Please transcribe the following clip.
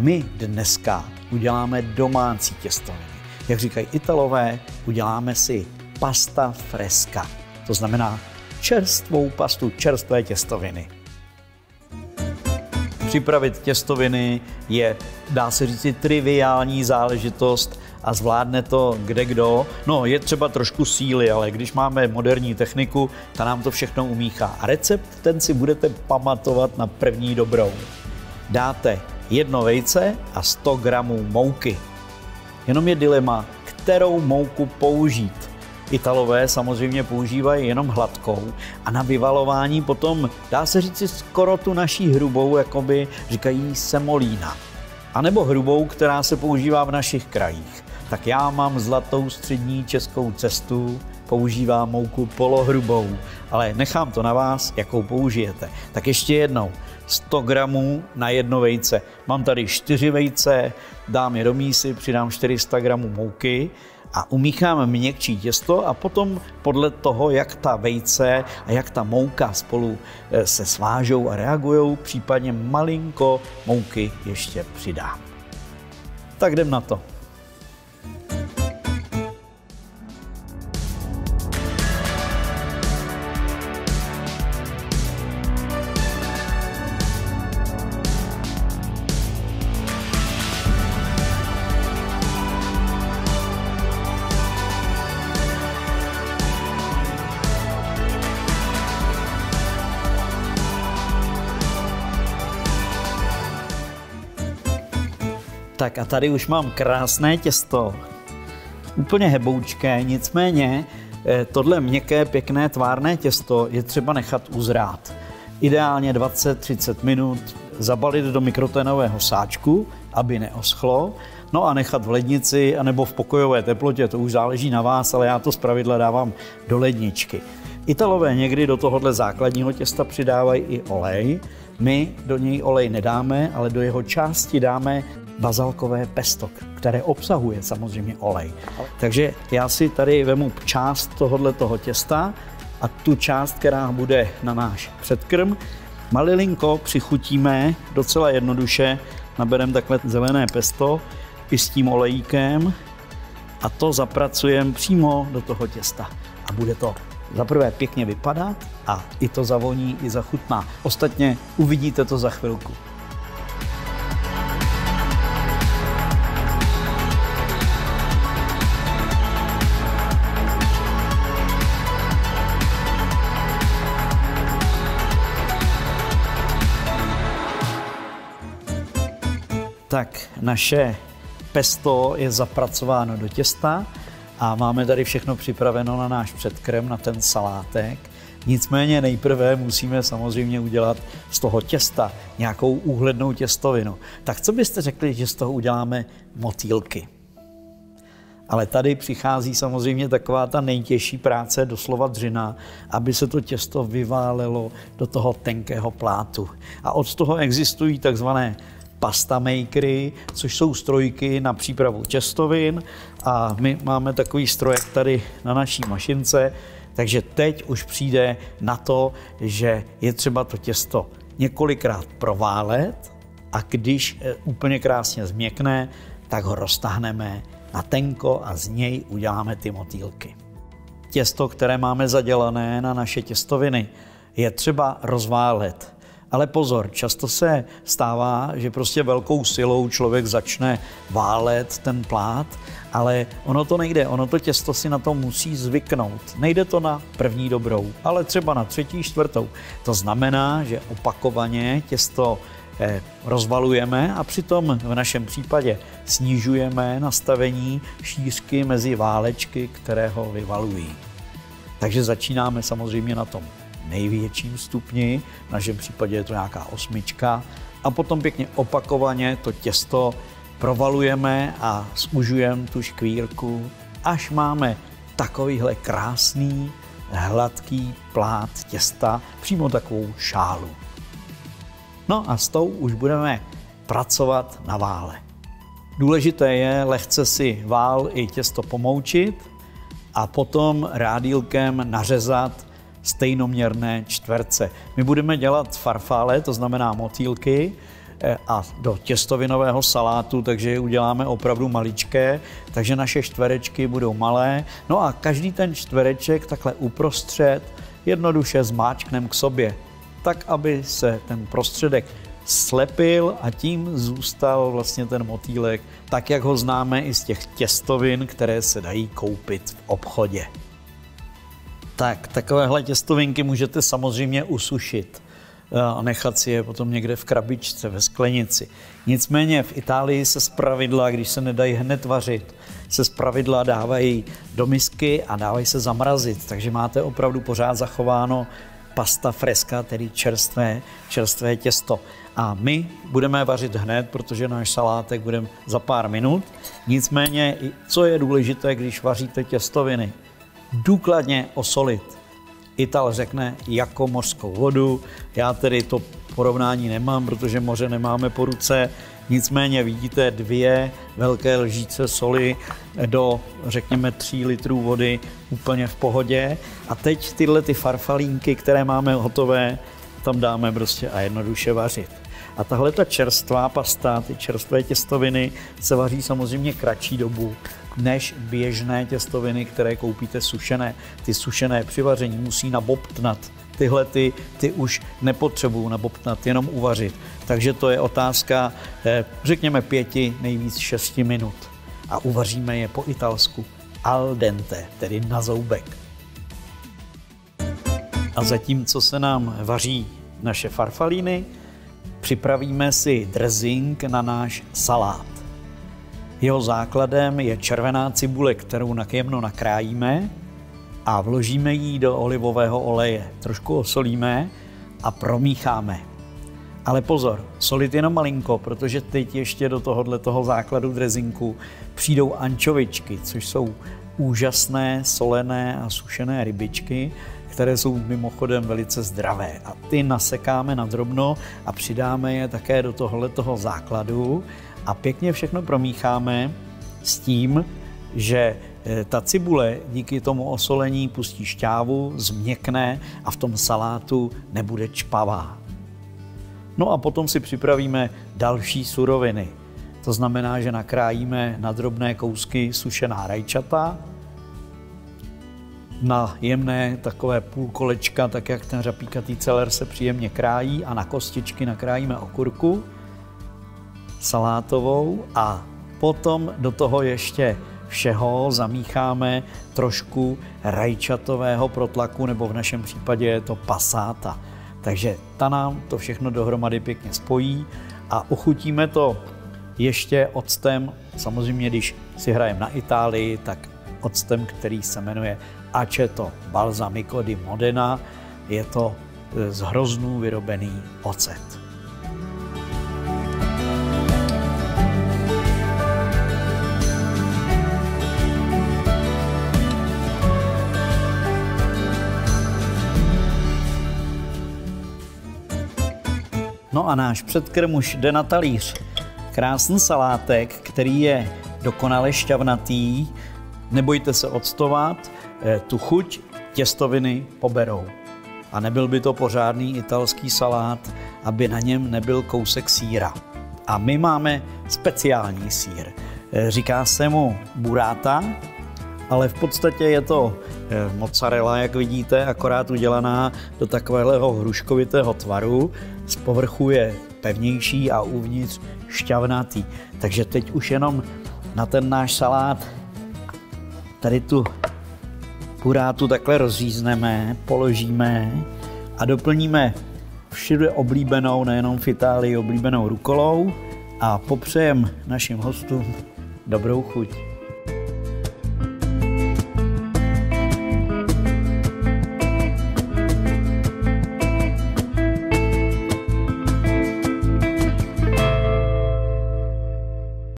my dneska uděláme domácí těstoviny. Jak říkají Italové, uděláme si pasta fresca. To znamená čerstvou pastu, čerstvé těstoviny. Připravit těstoviny je, dá se říct, triviální záležitost a zvládne to kdekdo. No, je třeba trošku síly, ale když máme moderní techniku, ta nám to všechno umíchá. A recept, ten si budete pamatovat na první dobrou. Dáte 1 vejce a 100 gramů mouky. Jenom je dilema, kterou mouku použít. Italové samozřejmě používají jenom hladkou a na vyvalování potom, dá se říct, skoro tu naší hrubou, jakoby říkají semolína. A nebo hrubou, která se používá v našich krajích. Tak já mám zlatou střední českou cestu, používám mouku polohrubou, ale nechám to na vás, jakou použijete. Tak ještě jednou, 100 gramů na 1 vejce. Mám tady 4 vejce, dám je do mísy, přidám 400 gramů mouky a umíchám měkčí těsto a potom podle toho, jak ta vejce a jak ta mouka spolu se svážou a reagujou, případně malinko mouky ještě přidám. Tak jdem na to. Tak a tady už mám krásné těsto, úplně heboučké, nicméně tohle měkké, pěkné, tvárné těsto je třeba nechat uzrát. Ideálně 20-30 minut, zabalit do mikroténového sáčku, aby neoschlo, no a nechat v lednici anebo v pokojové teplotě, to už záleží na vás, ale já to zpravidla dávám do ledničky. Italové někdy do tohohle základního těsta přidávají i olej. My do něj olej nedáme, ale do jeho části dáme bazalkové pesto, které obsahuje samozřejmě olej. Takže já si tady vemu část tohoto těsta a tu část, která bude na náš předkrm, malilinko přichutíme docela jednoduše, nabereme takhle zelené pesto i s tím olejíkem a to zapracujeme přímo do toho těsta. A bude to zaprvé pěkně vypadat a i to zavoní, i zachutná. Ostatně uvidíte to za chvilku. Tak naše pesto je zapracováno do těsta a máme tady všechno připraveno na náš předkrm, na ten salátek. Nicméně nejprve musíme samozřejmě udělat z toho těsta nějakou úhlednou těstovinu. Tak co byste řekli, že z toho uděláme motýlky? Ale tady přichází samozřejmě taková ta nejtěžší práce, doslova dřina, aby se to těsto vyválelo do toho tenkého plátu. A od toho existují takzvané pasta makery, což jsou strojky na přípravu těstovin a my máme takový strojek tady na naší mašince, takže teď už přijde na to, že je třeba to těsto několikrát proválet a když úplně krásně změkne, tak ho roztáhneme na tenko a z něj uděláme ty motýlky. Těsto, které máme zadělané na naše těstoviny, je třeba rozválet. Ale pozor, často se stává, že prostě velkou silou člověk začne válet ten plát, ale ono to nejde, ono to těsto si na to musí zvyknout. Nejde to na první dobrou, ale třeba na třetí, čtvrtou. To znamená, že opakovaně těsto rozvalujeme a přitom v našem případě snižujeme nastavení šířky mezi válečky, které ho vyvalují. Takže začínáme samozřejmě na tom největším stupni, v našem případě je to nějaká 8, a potom pěkně opakovaně to těsto provalujeme a zužujeme tu škvírku, až máme takovýhle krásný, hladký plát těsta, přímo takovou šálu. No a s tou už budeme pracovat na vále. Důležité je lehce si vál i těsto pomoučit a potom rádílkem nařezat stejnoměrné čtverce. My budeme dělat farfále, to znamená motýlky. a do těstovinového salátu, takže je uděláme opravdu maličké, takže naše čtverečky budou malé. No a každý ten čtvereček takhle uprostřed jednoduše zmáčkneme k sobě, tak, aby se ten prostředek slepil a tím zůstal vlastně ten motýlek, tak jak ho známe i z těch těstovin, které se dají koupit v obchodě. Tak, takovéhle těstovinky můžete samozřejmě usušit a nechat si je potom někde v krabičce, ve sklenici. Nicméně v Itálii se zpravidla, když se nedají hned vařit, se zpravidla dávají do misky a dávají se zamrazit, takže máte opravdu pořád zachováno pasta fresca, tedy čerstvé těsto. A my budeme vařit hned, protože náš salátek budeme za pár minut. Nicméně, co je důležité, když vaříte těstoviny, důkladně osolit. Ital řekne jako mořskou vodu, já tedy to porovnání nemám, protože moře nemáme po ruce, nicméně vidíte 2 velké lžíce soli do, řekněme, 3 litrů vody úplně v pohodě. A teď tyhle ty farfalínky, které máme hotové, tam dáme prostě a jednoduše vařit. A tahle ta čerstvá pasta, ty čerstvé těstoviny se vaří samozřejmě kratší dobu než běžné těstoviny, které koupíte sušené. Ty sušené při vaření musí nabobtnat. Tyhle ty už nepotřebují nabobtnat, jenom uvařit. Takže to je otázka, řekněme 5, nejvíc 6 minut. A uvaříme je po italsku al dente, tedy na zoubek. A zatímco se nám vaří naše farfalíny, připravíme si dressing na náš salát. Jeho základem je červená cibule, kterou jemno nakrájíme a vložíme ji do olivového oleje. Trošku osolíme a promícháme. Ale pozor, solit jenom malinko, protože teď ještě do tohoto základu dressinku přijdou ančovičky, což jsou úžasné solené a sušené rybičky, které jsou mimochodem velice zdravé. A ty nasekáme na drobno a přidáme je také do tohoto základu a pěkně všechno promícháme s tím, že ta cibule díky tomu osolení pustí šťávu, změkne a v tom salátu nebude čpavá. No a potom si připravíme další suroviny. To znamená, že nakrájíme na drobné kousky sušená rajčata, na jemné takové půlkolečka, tak jak ten řapíkatý celer se příjemně krájí, a na kostičky nakrájíme okurku salátovou a potom do toho ještě všeho zamícháme trošku rajčatového protlaku, nebo v našem případě je to passata. Takže ta nám to všechno dohromady pěkně spojí a ochutíme to ještě octem, samozřejmě když si hrajeme na Itálii, tak octem, který se jmenuje Aceto Balsamico di Modena, je to z hroznů vyrobený ocet. No a náš předkrm už jde na talíř. Krásný salátek, který je dokonale šťavnatý, nebojte se octovat, tu chuť těstoviny poberou. A nebyl by to pořádný italský salát, aby na něm nebyl kousek sýra. A my máme speciální sýr. Říká se mu burrata, ale v podstatě je to mozzarella, jak vidíte, akorát udělaná do takového hruškovitého tvaru. Z povrchu je pevnější a uvnitř šťavnatý. Takže teď už jenom na ten náš salát tady tu burrátu takhle rozřízneme, položíme a doplníme všude oblíbenou, nejenom v Itálii, oblíbenou rukolou a popřejeme našim hostům dobrou chuť.